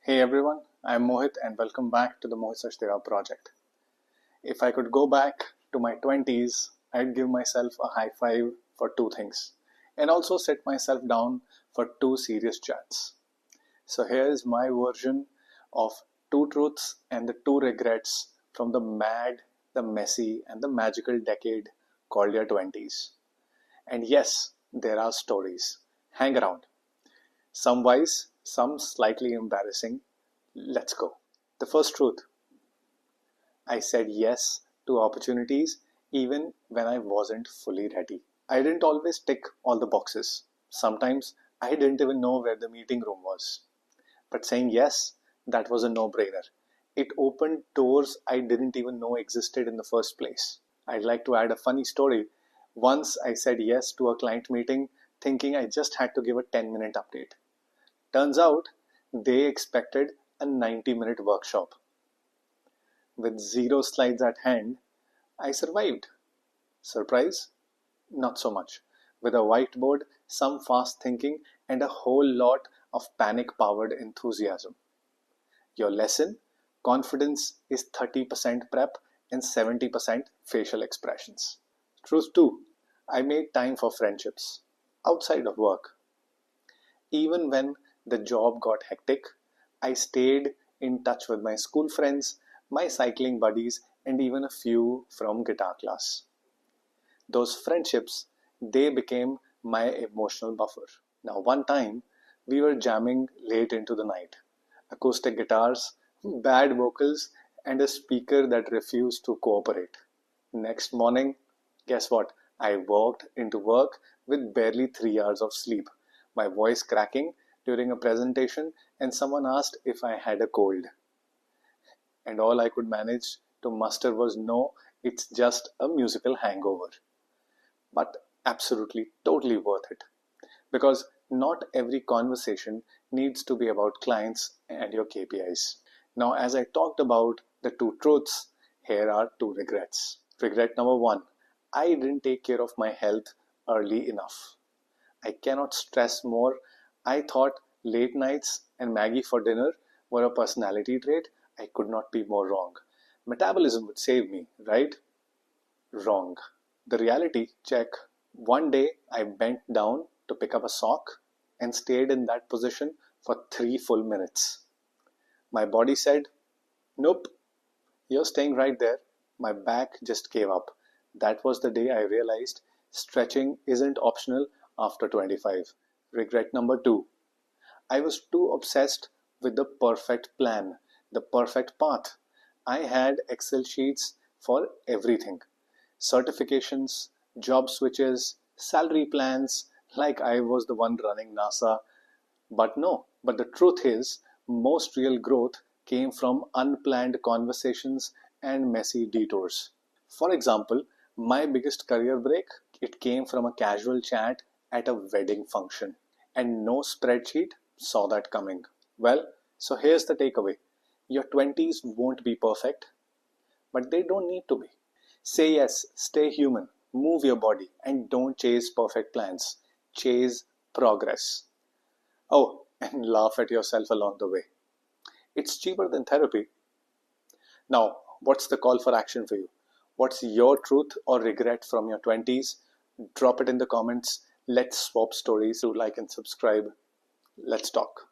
Hey everyone, I'm Mohit and welcome back to the Mohit Sachdeva project. If I could go back to my 20s, I'd give myself a high five for two things and also sit myself down for two serious chats. So here's my version of two truths and the two regrets from the mad, the messy, and the magical decade called your 20s. And yes, there are stories. Hang around. Some wise, some slightly embarrassing. Let's go. The first truth: I said yes to opportunities even when I wasn't fully ready. I didn't always tick all the boxes. Sometimes I didn't even know where the meeting room was. But saying yes, that was a no brainer. It opened doors I didn't even know existed in the first place. I'd like to add a funny story. Once I said yes to a client meeting thinking I just had to give a 10-minute update. Turns out they expected a 90-minute workshop. With zero slides at hand, I survived. Surprise? Not so much. With a whiteboard, some fast thinking, and a whole lot of panic powered enthusiasm. Your lesson: confidence is 30% prep and 70% facial expressions. Truth 2: I made time for friendships outside of work. Even when the job got hectic, I stayed in touch with my school friends, my cycling buddies, and even a few from guitar class. Those friendships, they became my emotional buffer. Now, one time, we were jamming late into the night. Acoustic guitars, bad vocals, and a speaker that refused to cooperate. Next morning, guess what? I walked into work with barely 3 hours of sleep, my voice cracking during a presentation, and someone asked if I had a cold. And all I could manage to muster was no, it's just a musical hangover. But absolutely, totally worth it. Because not every conversation needs to be about clients and your KPIs. Now, as I talked about the two truths, here are two regrets. Regret number one: I didn't take care of my health early enough. I cannot stress more. I thought late nights and Maggie for dinner were a personality trait. I could not be more wrong. Metabolism would save me, right? Wrong. The reality check: one day I bent down to pick up a sock and stayed in that position for 3 full minutes. My body said, nope, you're staying right there. My back just gave up. That was the day I realized stretching isn't optional after 25. Regret number two: I was too obsessed with the perfect plan, the perfect path. I had Excel sheets for everything: certifications, job switches, salary plans, like I was the one running NASA. But the truth is, most real growth came from unplanned conversations and messy detours. For example, my biggest career break, it came from a casual chat at a wedding function, and no spreadsheet saw that coming. Well, so here's the takeaway. Your 20s won't be perfect, but they don't need to be. Say yes, stay human, move your body, and don't chase perfect plans. Chase progress. Oh, and laugh at yourself along the way. It's cheaper than therapy. Now, what's the call for action for you? What's your truth or regret from your 20s? Drop it in the comments. Let's swap stories. Do like and subscribe. Let's talk.